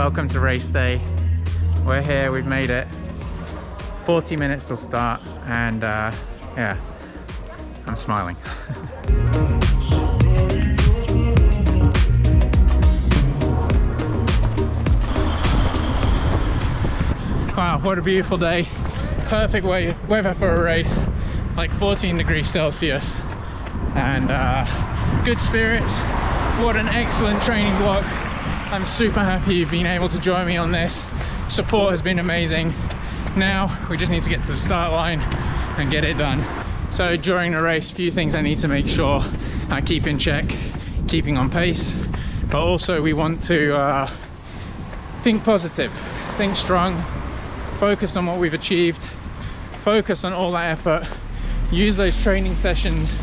welcome to race day. We're here, we've made it. 40 minutes till start, and yeah, I'm smiling. Wow, what a beautiful day. Perfect weather for a race, like 14 degrees Celsius, and good spirits. What an excellent training block. I'm super happy you've been able to join me on this. Support has been amazing. Now we just need to get to the start line and get it done. So during the race, a few things I need to make sure I keep in check, keeping on pace, but also we want to think positive, think strong, focus on what we've achieved, focus on all that effort, use those training sessions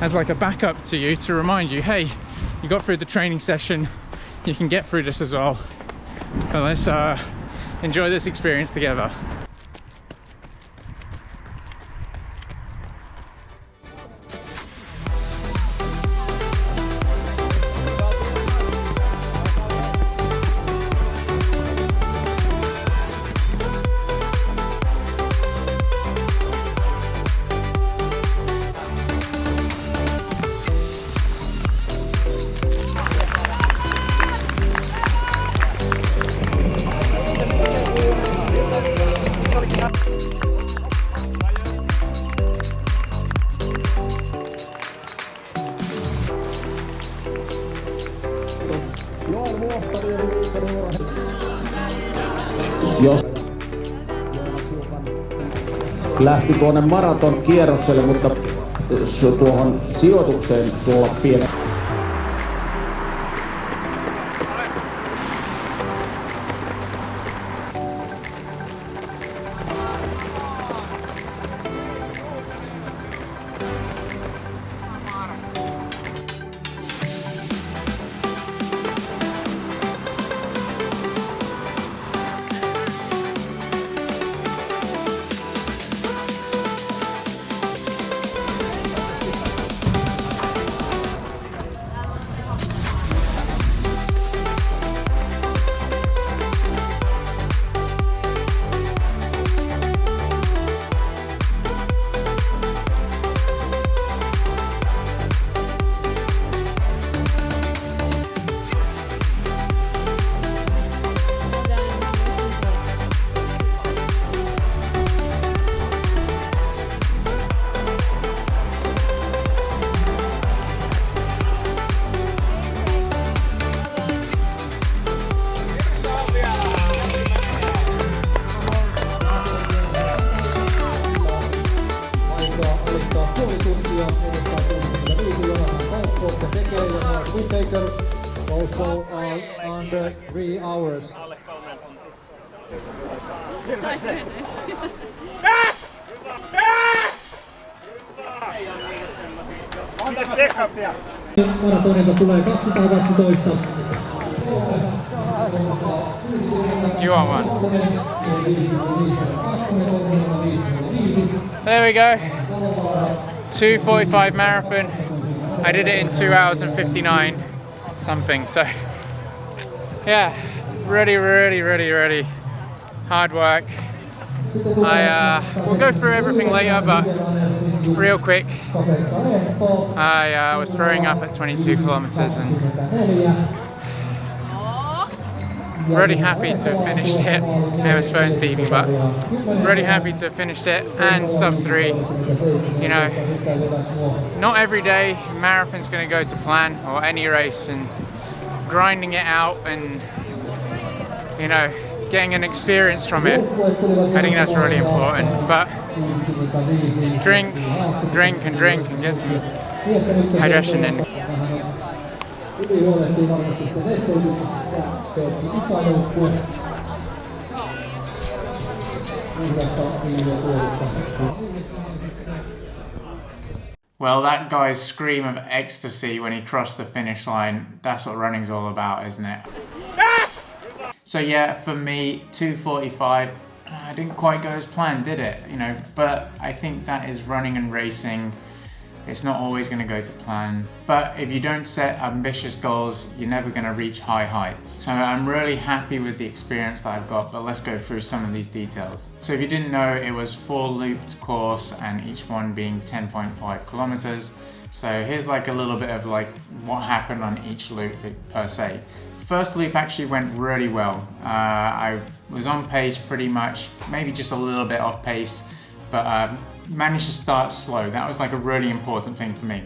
as like a backup to you to remind you, hey, you got through the training session, you can get through this as well. So let's enjoy this experience together. Lähti tuonne Maraton kierrokselle, mutta tuohon sijoitukseen tuolla pienen. Also under 3 hours. Yes! Yes! Maratonilta tulee 212. You want one? There we go. 2:45 marathon. I did it in 2 hours and 59 something. So yeah, really hard work. We'll go through everything later, but real quick, I was throwing up at 22 kilometers and really happy to have finished it. Emma's phone's beeping, but really happy to have finished it, and sub 3. You know, not every day marathon's going to go to plan, or any race, and grinding it out and, you know, getting an experience from it, I think that's really important. But drink and get some hydration in. Well, that guy's scream of ecstasy when he crossed the finish line, that's what running's all about, isn't it? Yes! So yeah, for me, 2:45, I didn't quite go as planned, did it? You know, but I think that is running and racing It's not always going to go to plan, but if you don't set ambitious goals, you're never going to reach high heights. So I'm really happy with the experience that I've got, but let's go through some of these details. So if you didn't know, it was 4 looped course and each one being 10.5 kilometers. So here's like a little bit of like what happened on each loop per se. First loop actually went really well. I was on pace pretty much, maybe just a little bit off pace, but managed to start slow. That was like a really important thing for me.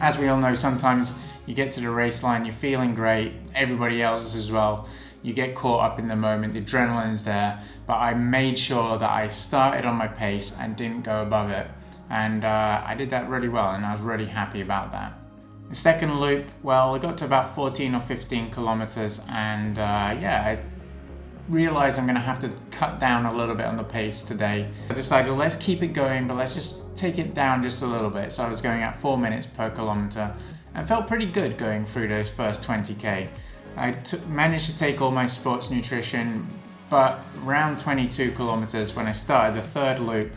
As we all know, sometimes you get to the race line, you're feeling great, everybody else is as well. You get caught up in the moment, the adrenaline's there, but I made sure that I started on my pace and didn't go above it. And I did that really well, and I was really happy about that. The second loop, well, I got to about 14 or 15 kilometers, and yeah, I realized I'm gonna have to cut down a little bit on the pace today. I decided let's keep it going, but let's just take it down just a little bit. So I was going at 4 minutes per kilometer and felt pretty good going through those first 20K. I managed to take all my sports nutrition, but around 22 kilometers when I started the third loop,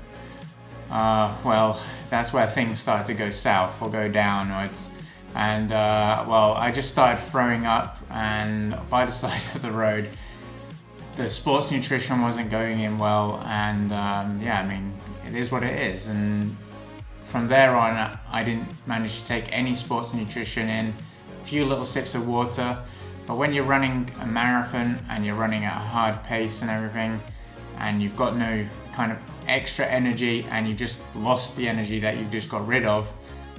well, that's where things started to go south or go downwards. And well, I just started throwing up, and by the side of the road, the sports nutrition wasn't going in well, and yeah, I mean, it is what it is. And from there on, I didn't manage to take any sports nutrition in, a few little sips of water. But when you're running a marathon and you're running at a hard pace and everything, and you've got no kind of extra energy and you've just lost the energy that you've just got rid of,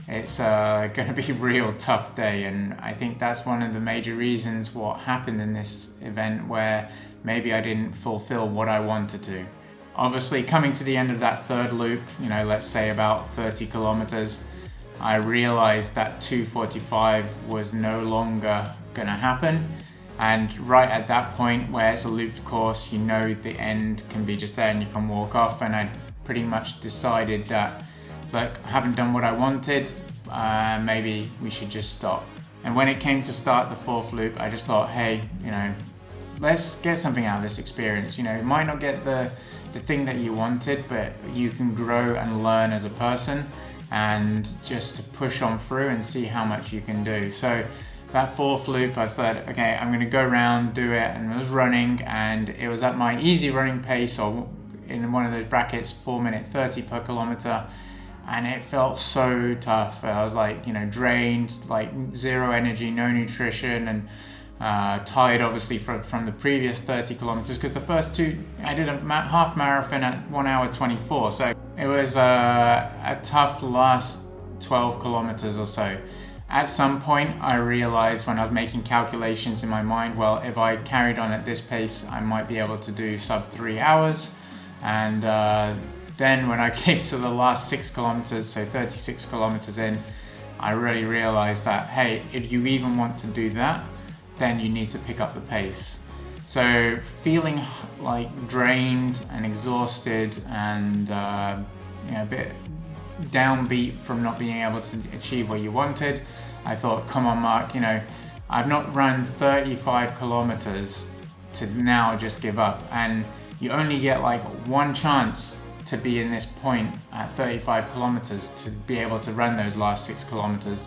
it's going to be a real tough day. And I think that's one of the major reasons what happened in this event, where maybe I didn't fulfill what I wanted to. Obviously, coming to the end of that third loop, you know, let's say about 30 kilometers, I realized that 2:45 was no longer going to happen. And right at that point, where it's a looped course, you know the end can be just there and you can walk off. And I pretty much decided that, look, I haven't done what I wanted, maybe we should just stop. And when it came to start the fourth loop, I just thought, hey, you know, let's get something out of this experience. You know, you might not get the thing that you wanted, but you can grow and learn as a person, and just to push on through and see how much you can do. So that fourth loop, I said, okay, I'm gonna go around, do it, and I was running, and it was at my easy running pace, or in one of those brackets, 4:30 per kilometer, and it felt so tough. I was like, you know, drained, like zero energy, no nutrition, and tired obviously from the previous 30 kilometers, because the first two, I did a half marathon at 1 hour 24, so it was a tough last 12 kilometers or so. At some point, I realized when I was making calculations in my mind, well, if I carried on at this pace, I might be able to do sub 3 hours. And then when I came to the last 6 kilometers, so 36 kilometers in, I really realized that, hey, if you even want to do that, then you need to pick up the pace. So feeling like drained and exhausted and you know, a bit downbeat from not being able to achieve what you wanted, I thought, come on, Marc, you know, I've not run 35 kilometers to now just give up. And you only get like one chance to be in this point at 35 kilometers to be able to run those last 6 kilometers.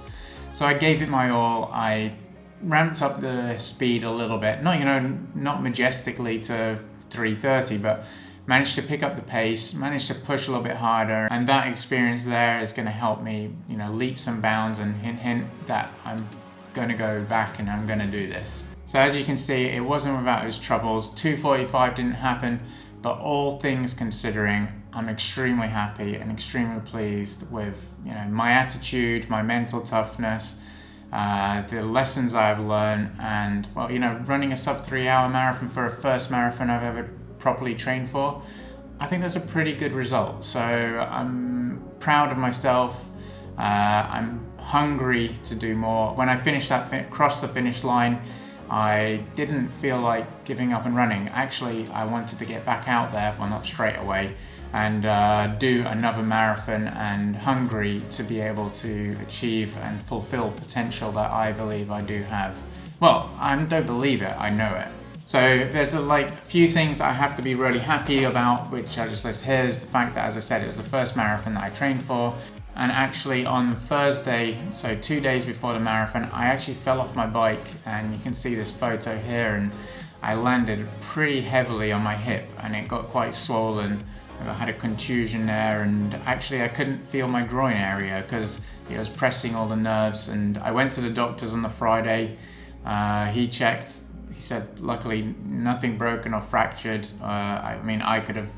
So I gave it my all. I ramped up the speed a little bit, not, you know, not majestically to 3:30, but managed to pick up the pace, managed to push a little bit harder, and that experience there is going to help me, you know, leaps and bounds, and hint that I'm going to go back and I'm going to do this. So as you can see, it wasn't without its troubles. 2:45 didn't happen, but all things considering, I'm extremely happy and extremely pleased with, you know, my attitude, my mental toughness, the lessons I've learned, and, well, you know, running a sub 3 hour marathon for a first marathon I've ever properly trained for, I think that's a pretty good result. So I'm proud of myself. I'm hungry to do more. When I finished that, crossed the finish line, I didn't feel like giving up and running. Actually, I wanted to get back out there, well, not straight away, and do another marathon, and hungry to be able to achieve and fulfill potential that I believe I do have. Well, I don't believe it, I know it. So there's a few things I have to be really happy about, which I just list here, is the fact that, as I said, it was the first marathon that I trained for. And actually on Thursday, so 2 days before the marathon, I actually fell off my bike, and you can see this photo here, and I landed pretty heavily on my hip and it got quite swollen. I had a contusion there, and actually I couldn't feel my groin area because it was pressing all the nerves. And I went to the doctors on the Friday. He checked, he said luckily nothing broken or fractured. I mean, I could have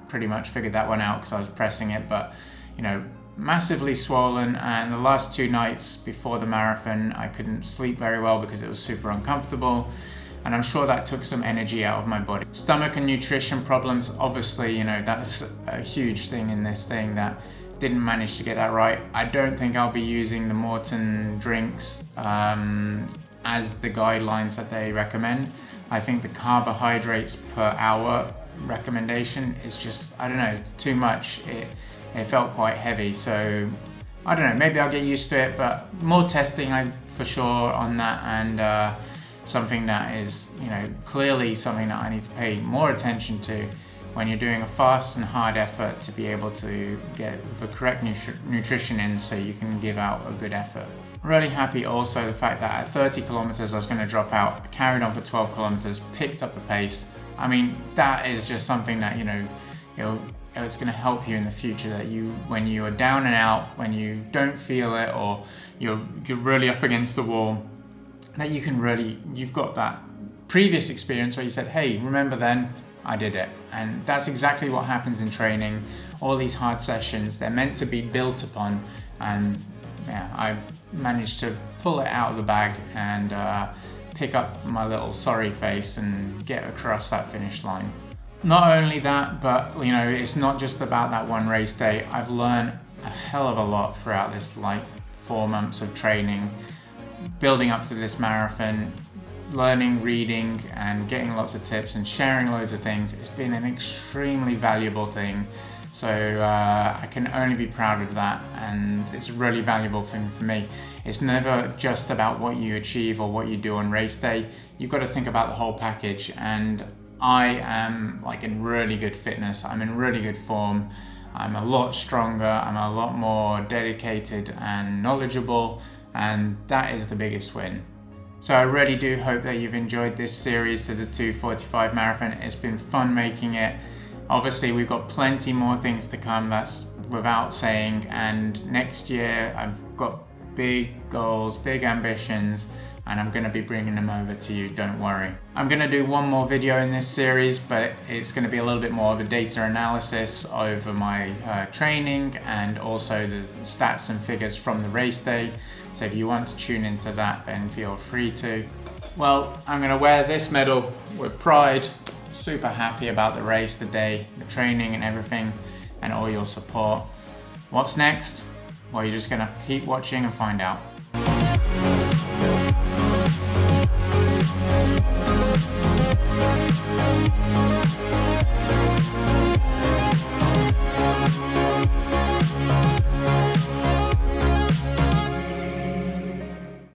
pretty much figured that one out because I was pressing it, but you know, massively swollen. And the last 2 nights before the marathon I couldn't sleep very well because it was super uncomfortable, and I'm sure that took some energy out of my body. Stomach and nutrition problems, obviously, you know, that's a huge thing in this thing that didn't manage to get that right. I don't think I'll be using the Maurten drinks as the guidelines that they recommend. I think the carbohydrates per hour recommendation is just, I don't know, too much. It felt quite heavy, so I don't know, maybe I'll get used to it, but more testing for sure on that, and something that is, you know, clearly something that I need to pay more attention to when you're doing a fast and hard effort, to be able to get the correct nutrition in so you can give out a good effort. Really happy also the fact that at 30 kilometers I was going to drop out, carried on for 12 kilometers, picked up the pace. I mean, that is just something that, you know, it's going to help you in the future, that when you are down and out, when you don't feel it, or you're really up against the wall, that you can really, you've got that previous experience where you said, hey, remember then, I did it. And that's exactly what happens in training. All these hard sessions, they're meant to be built upon, and yeah, I managed to pull it out of the bag and pick up my little sorry face and get across that finish line. Not only that, but you know, it's not just about that one race day. I've learned a hell of a lot throughout this 4 months of training, building up to this marathon, learning, reading, and getting lots of tips and sharing loads of things. It's been an extremely valuable thing. So I can only be proud of that, and it's a really valuable thing for me. It's never just about what you achieve or what you do on race day. You've got to think about the whole package, and I am in really good fitness. I'm in really good form. I'm a lot stronger. I'm a lot more dedicated and knowledgeable, and that is the biggest win. So I really do hope that you've enjoyed this series to the 2:45 marathon. It's been fun making it. Obviously, we've got plenty more things to come, that's without saying, and next year I've got big goals, big ambitions, and I'm going to be bringing them over to you, don't worry. I'm going to do one more video in this series, but it's going to be a little bit more of a data analysis over my training, and also the stats and figures from the race day. So if you want to tune into that, then feel free to. Well, I'm going to wear this medal with pride. Super happy about the race, the day, the training and everything, and all your support. What's next? Well, you're just going to keep watching and find out.